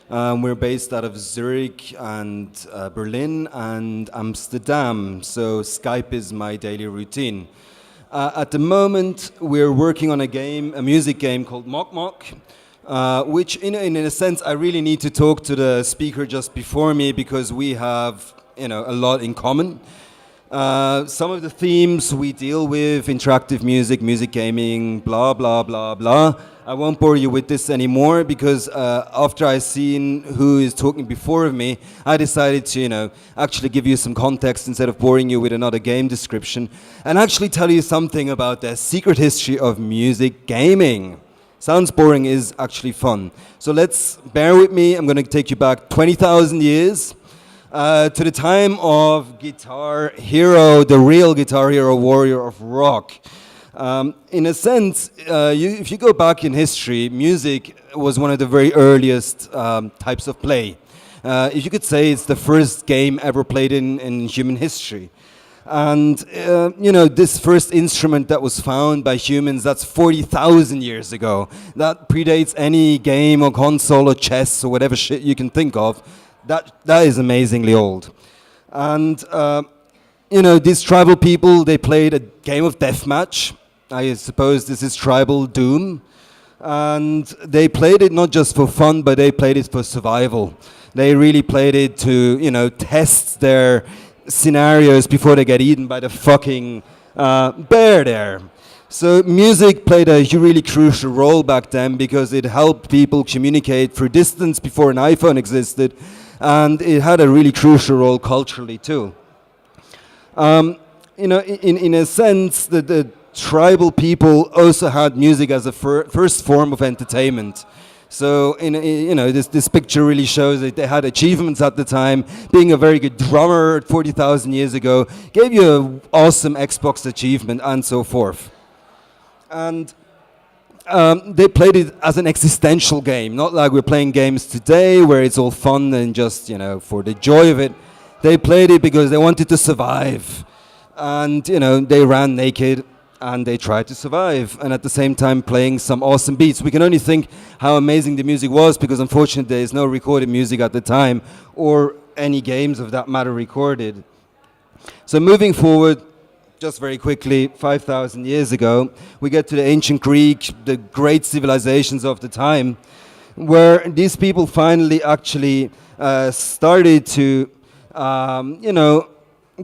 We're based out of Zurich and Berlin and Amsterdam, so Skype is my daily routine. At the moment, we're working on a music game called Mock Mock, which in a sense I really need to talk to the speaker just before me because we have a lot in common. Some of the themes we deal with, interactive music, music gaming, blah, blah, blah, blah. I won't bore you with this anymore because after I seen who is talking before of me, I decided to, actually give you some context instead of boring you with another game description and actually tell you something about the secret history of music gaming. Sounds boring, is actually fun. So let's bear with me. I'm going to take you back 20,000 years. To the time of Guitar Hero, the real Guitar Hero warrior of rock. In a sense, if you go back in history, music was one of the very earliest types of play. If you could say it's the first game ever played in human history. And, this first instrument that was found by humans, that's 40,000 years ago. That predates any game or console or chess or whatever shit you can think of. That is amazingly old. And, these tribal people, they played a game of deathmatch. I suppose this is tribal doom. And they played it not just for fun, but they played it for survival. They really played it to, test their scenarios before they get eaten by the fucking bear there. So music played a really crucial role back then because it helped people communicate through distance before an iPhone existed. And it had a really crucial role culturally too. In a sense, the tribal people also had music as a first form of entertainment. So, this picture really shows that they had achievements at the time. Being a very good drummer 40,000 years ago gave you an awesome Xbox achievement and so forth. And they played it as an existential game, not like we're playing games today where it's all fun and just, for the joy of it. They played it because they wanted to survive. And, they ran naked and they tried to survive. And at the same time playing some awesome beats. We can only think how amazing the music was because unfortunately there is no recorded music at the time or any games of that matter recorded. So moving forward, just very quickly, 5,000 years ago, we get to the ancient Greek, the great civilizations of the time, where these people finally actually started to,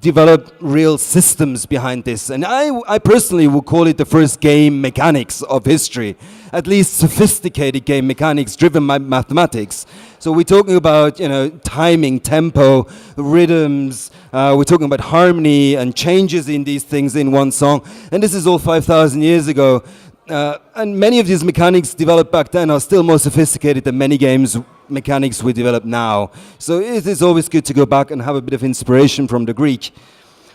develop real systems behind this. And I personally would call it the first game mechanics of history, at least sophisticated game mechanics driven by mathematics. So we're talking about, timing, tempo, rhythms, we're talking about harmony and changes in these things in one song. And this is all 5,000 years ago. And many of these mechanics developed back then are still more sophisticated than many games mechanics we develop now. So it is always good to go back and have a bit of inspiration from the Greek.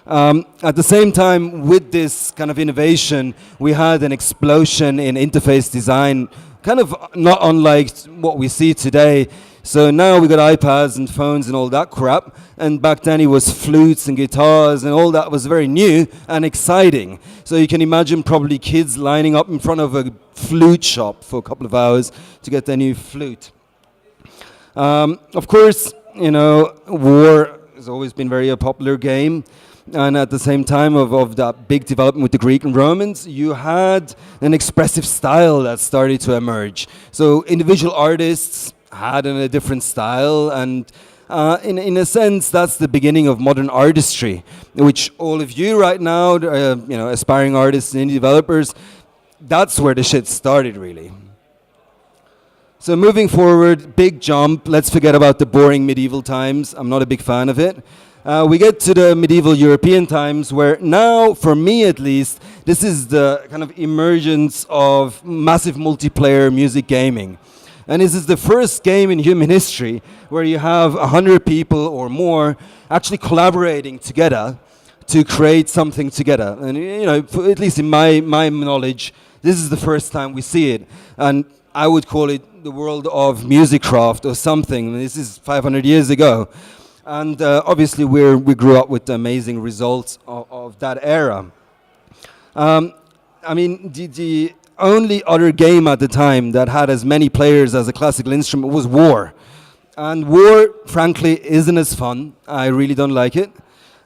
At the same time, with this kind of innovation, we had an explosion in interface design, kind of not unlike what we see today. So now we got iPads and phones and all that crap, and back then it was flutes and guitars and all that was very new and exciting. So you can imagine probably kids lining up in front of a flute shop for a couple of hours to get their new flute. Of course, war has always been very a popular game. And at the same time of that big development with the Greek and Romans, you had an expressive style that started to emerge. So individual artists had a different style, and in a sense, that's the beginning of modern artistry, which all of you right now, aspiring artists and indie developers, that's where the shit started, really. So moving forward, big jump. Let's forget about the boring medieval times. I'm not a big fan of it. We get to the medieval European times where now, for me at least, this is the kind of emergence of massive multiplayer music gaming. And this is the first game in human history where you have 100 people or more actually collaborating together to create something together. And, at least in my knowledge, this is the first time we see it. And I would call it the world of musicraft or something. This is 500 years ago. And obviously we grew up with the amazing results of that era. The only other game at the time that had as many players as a classical instrument was war. And war, frankly, isn't as fun. I really don't like it.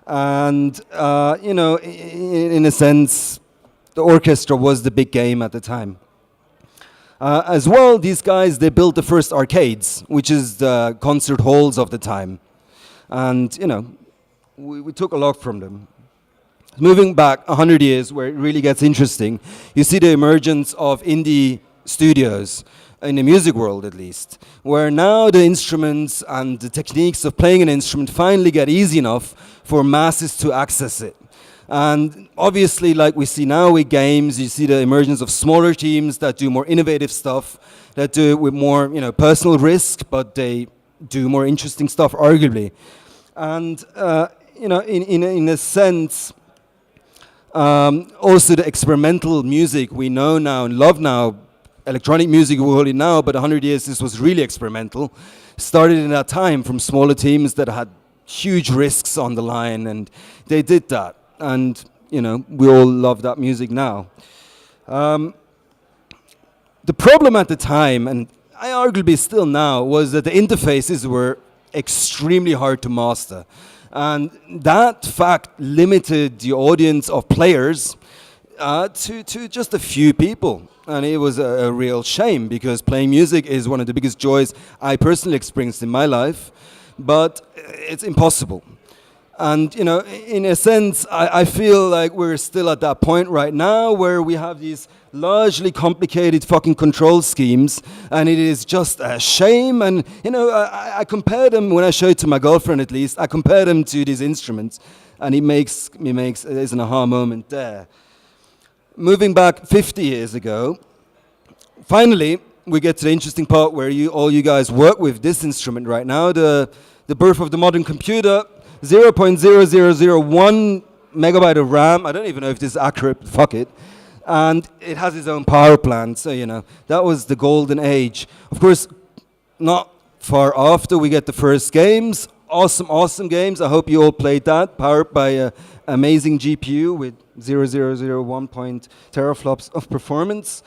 And, in a sense, the orchestra was the big game at the time. As well, these guys, they built the first arcades, which is the concert halls of the time. And, we took a lot from them. Moving back 100 years, where it really gets interesting, you see the emergence of indie studios, in the music world at least, where now the instruments and the techniques of playing an instrument finally get easy enough for masses to access it. And obviously, like we see now with games, you see the emergence of smaller teams that do more innovative stuff, that do it with more, personal risk, but they do more interesting stuff, arguably. And, in a sense, also the experimental music we know now and love now, electronic music we call it now, but 100 years this was really experimental, started in that time from smaller teams that had huge risks on the line, and they did that. And, we all love that music now. The problem at the time, and I arguably still now, was that the interfaces were extremely hard to master. And that fact limited the audience of players to just a few people. And it was a real shame, because playing music is one of the biggest joys I personally experienced in my life, but it's impossible. And, in a sense, I feel like we're still at that point right now where we have these largely complicated fucking control schemes, and it is just a shame. And, I compare them, when I show it to my girlfriend at least, I compare them to these instruments, and there's an aha moment there. Moving back 50 years ago, finally, we get to the interesting part where all you guys work with this instrument right now, the birth of the modern computer, 0.0001 megabyte of RAM. I don't even know if this is accurate, but fuck it. And it has its own power plant, so, that was the golden age. Of course, not far after, we get the first games. Awesome games. I hope you all played that, powered by an amazing GPU with 0.001 teraflops of performance.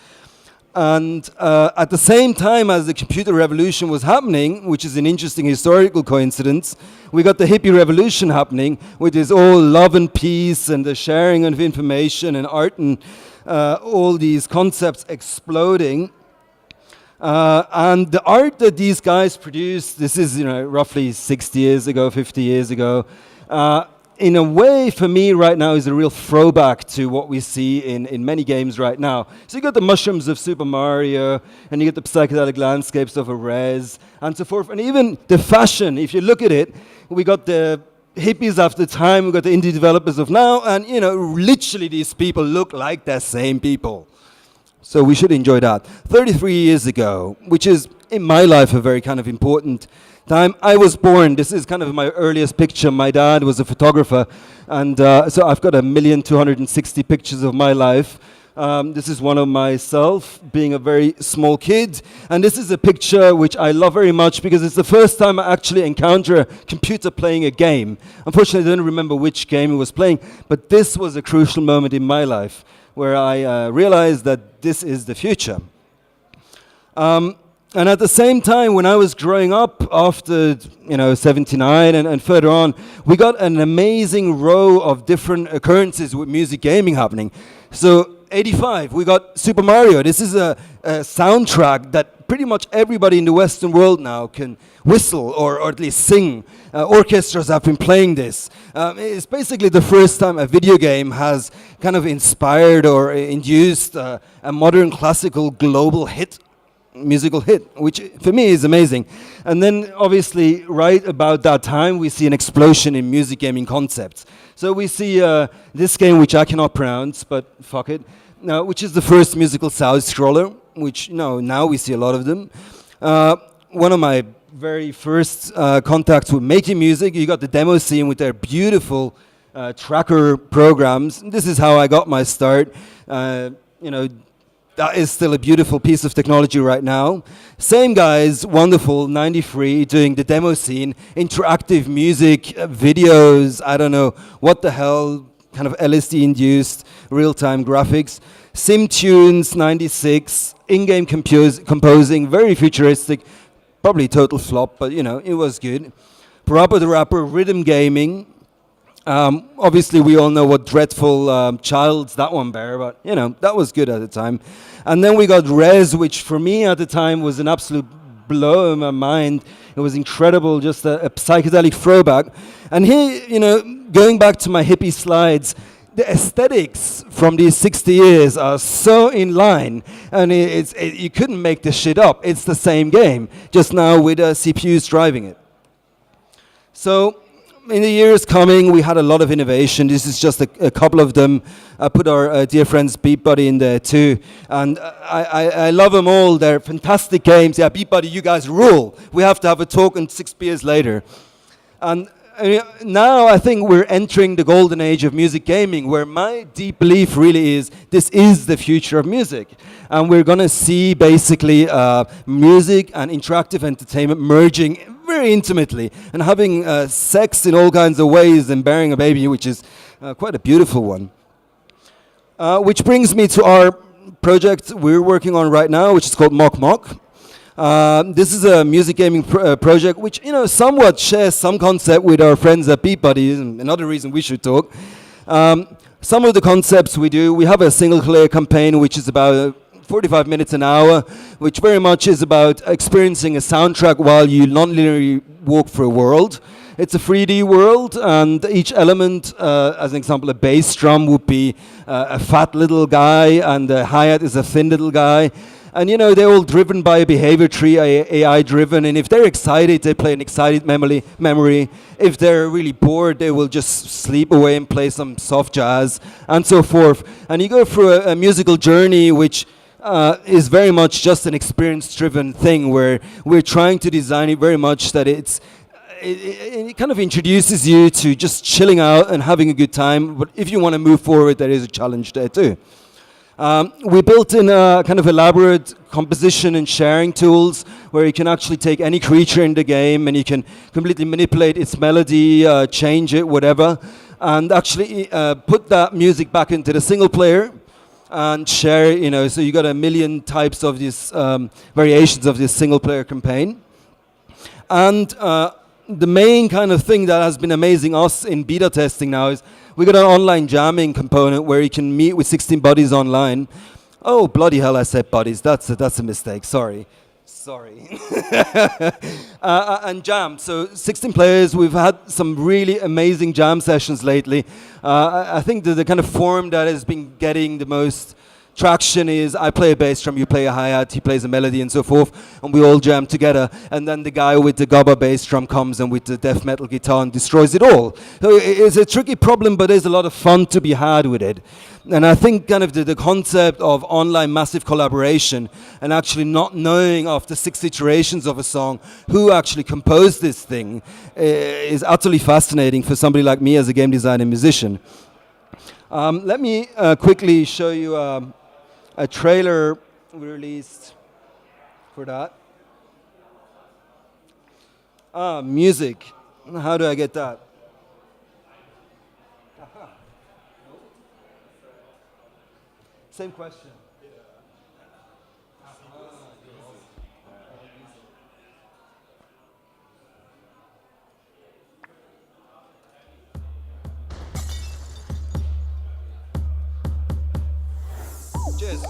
And at the same time as the computer revolution was happening, which is an interesting historical coincidence, we got the hippie revolution happening, which is all love and peace and the sharing of information and art and all these concepts exploding. And the art that these guys produced, this is roughly 60 years ago, 50 years ago, in a way, for me right now, is a real throwback to what we see in many games right now. So you got the mushrooms of Super Mario, and you get the psychedelic landscapes of a Rez, and so forth. And even the fashion, if you look at it, we got the hippies of the time, we got the indie developers of now, and literally these people look like the same people. So we should enjoy that. 33 years ago, which is, in my life, a very kind of important time. I was born, this is kind of my earliest picture. My dad was a photographer, and so I've got 1,260,000 pictures of my life. This is one of myself being a very small kid, and this is a picture which I love very much because it's the first time I actually encounter a computer playing a game. Unfortunately, I don't remember which game it was playing, but this was a crucial moment in my life where I realized that this is the future. And at the same time, when I was growing up after 79 and further on, we got an amazing row of different occurrences with music gaming happening. So 85, we got Super Mario. This is a soundtrack that pretty much everybody in the Western world now can whistle or at least sing. Orchestras have been playing this. It's basically the first time a video game has kind of inspired or induced a modern classical global musical hit, which for me is amazing. And then obviously right about that time we see an explosion in music gaming concepts. So we see this game, which I cannot pronounce, but fuck it, which is the first musical side-scroller, which now we see a lot of them. One of my very first contacts with making music, you got the demo scene with their beautiful tracker programs. This is how I got my start. That is still a beautiful piece of technology right now. Same guys, wonderful, 93, doing the demo scene, interactive music, videos, I don't know what the hell, kind of LSD-induced real-time graphics. Sim Tunes, 96, in-game composing, very futuristic, Probably total flop, but you know, it was good. Parappa the Rapper, rhythm gaming. Obviously, we all know what dreadful childs that one bear, but you know, that was good at the time. And then we got Res, which for me at the time was an absolute blow in my mind. It was incredible, just a psychedelic throwback. And here, you know, going back to my hippie slides, the aesthetics from these 60 years are so in line, and you couldn't make this shit up. It's the same game, just now with CPUs driving it. So in the years coming, we had a lot of innovation. This is just a couple of them. I put our dear friends Beat Buddy in there too. And I love them all. They're fantastic games. Yeah, Beat Buddy, you guys rule. We have to have a talk and 6 beers later. And now I think we're entering the golden age of music gaming, where my deep belief really is this is the future of music. And we're going to see basically music and interactive entertainment merging very intimately and having sex in all kinds of ways and bearing a baby, which is quite a beautiful one. Which brings me to our project we're working on right now, which is called Mock Mock. This is a music gaming project which, you know, somewhat shares some concept with our friends at Beat Buddies, and another reason we should talk. Some of the concepts we have a single-player campaign which is about 45 minutes an hour, which very much is about experiencing a soundtrack while you non-linearly walk through a world. It's a 3D world, and each element, as an example, a bass drum would be a fat little guy, and the hi-hat is a thin little guy. And you know, they're all driven by a behavior tree, AI driven, and if they're excited, they play an excited memory. If they're really bored, they will just sleep away and play some soft jazz, and so forth. And you go through a musical journey which is very much just an experience-driven thing, where we're trying to design it very much that it kind of introduces you to just chilling out and having a good time. But if you want to move forward, there is a challenge there too. We built in a kind of elaborate composition and sharing tools where you can actually take any creature in the game and you can completely manipulate its melody, change it, whatever, and actually put that music back into the single player and share it, you know, so you got a million types of these variations of this single player campaign. And the main kind of thing that has been amazing us in beta testing now is we got an online jamming component where you can meet with 16 buddies online. Oh, bloody hell, I said buddies. That's a mistake. Sorry. And jam. So 16 players. We've had some really amazing jam sessions lately. I think the kind of form that has been getting the most traction is I play a bass drum, you play a hi-hat, he plays a melody and so forth, and we all jam together, and then the guy with the gabba bass drum comes and with the death metal guitar and destroys it all. So it's a tricky problem, but there's a lot of fun to be had with it. And I think kind of the concept of online massive collaboration and actually not knowing after 6 iterations of a song who actually composed this thing is utterly fascinating for somebody like me as a game designer and musician. Let me quickly show you a trailer we released for that. Music. How do I get that? Same question. Cheers.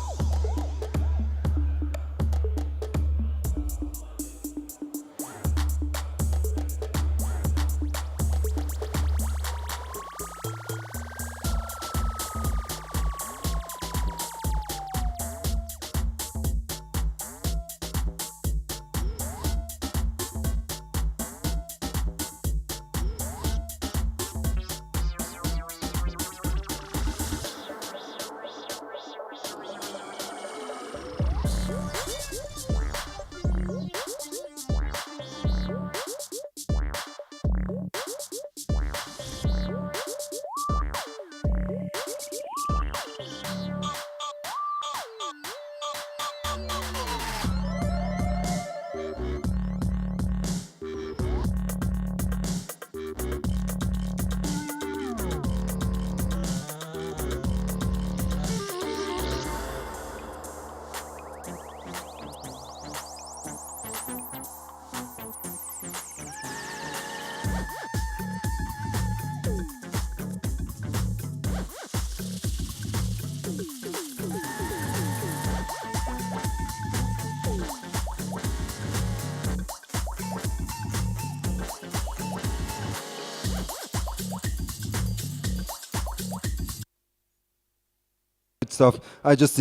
stuff. I just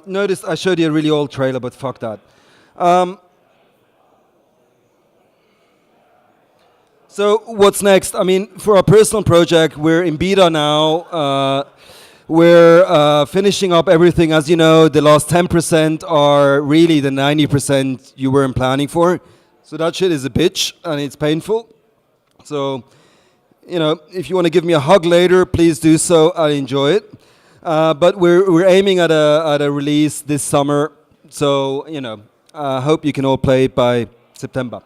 noticed I showed you a really old trailer, but fuck that. So what's next? I mean, for our personal project, we're in beta now. We're finishing up everything. As you know, the last 10% are really the 90% you weren't planning for. So that shit is a bitch, and it's painful. So, you know, if you want to give me a hug later, please do so. I'll enjoy it. But we're aiming at a release this summer. So, you know, I hope you can all play it by September.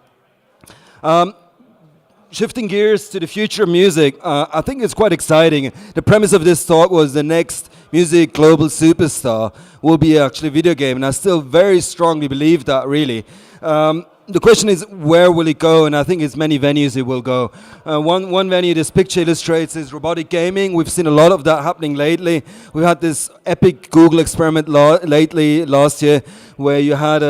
Shifting gears to the future of music, I think it's quite exciting. The premise of this talk was the next music global superstar will be actually a video game, and I still very strongly believe that, really. The question is, where will it go? And I think it's many venues it will go. One venue this picture illustrates is robotic gaming. We've seen a lot of that happening lately. We had this epic Google experiment last year, where you had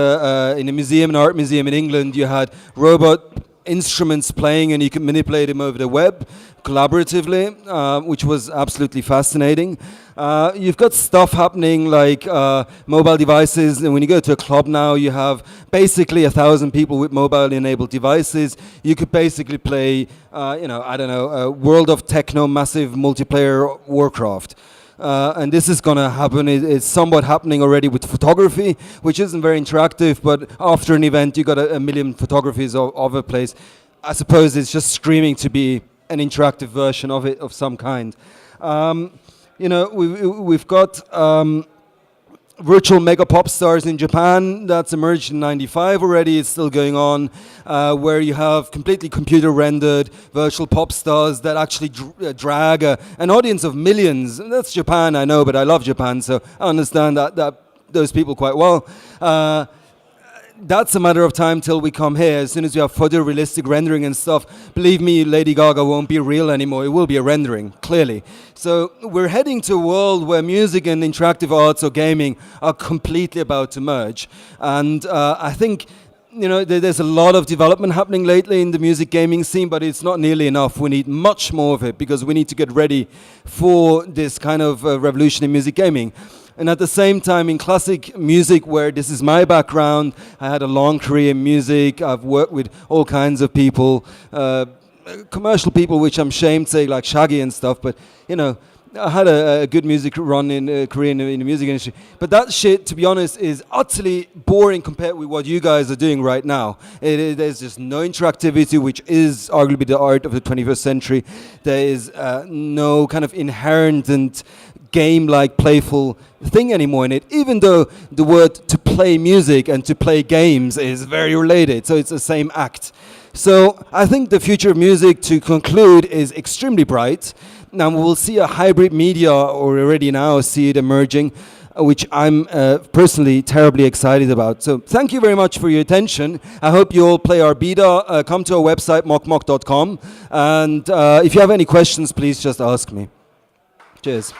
in a museum, an art museum in England, you had robot instruments playing, and you could manipulate them over the web collaboratively, which was absolutely fascinating. You've got stuff happening like mobile devices, and when you go to a club now, you have basically 1,000 people with mobile-enabled devices. You could basically play, you know, I don't know, a World of Techno massive multiplayer Warcraft. And this is going to happen. It's somewhat happening already with photography, which isn't very interactive, but after an event, you got a million photographies of a place. I suppose it's just screaming to be an interactive version of it of some kind. You know, we've got virtual mega pop stars in Japan. That's emerged in '95 already. It's still going on, where you have completely computer rendered virtual pop stars that actually drag an audience of millions. And that's Japan, I know, but I love Japan, so I understand that those people quite well. That's a matter of time till we come here. As soon as we have photorealistic rendering and stuff, believe me, Lady Gaga won't be real anymore. It will be a rendering, clearly. So we're heading to a world where music and interactive arts or gaming are completely about to merge. And I think, you know, there's a lot of development happening lately in the music gaming scene, but it's not nearly enough. We need much more of it, because we need to get ready for this kind of revolution in music gaming. And at the same time, in classic music, where this is my background, I had a long career in music. I've worked with all kinds of people, commercial people, which I'm ashamed to say, like Shaggy and stuff. But, you know, I had a good music run in career in the music industry. But that shit, to be honest, is utterly boring compared with what you guys are doing right now. There's just no interactivity, which is arguably the art of the 21st century. There is no kind of inherent and game-like playful thing anymore in it, even though the word to play music and to play games is very related, so it's the same act. So I think the future of music, to conclude, is extremely bright. Now we will see a hybrid media, or already now see it emerging, which I'm personally terribly excited about. So thank you very much for your attention. I hope you all play our beta. Come to our website, mockmock.com, and if you have any questions, please just ask me. Cheers.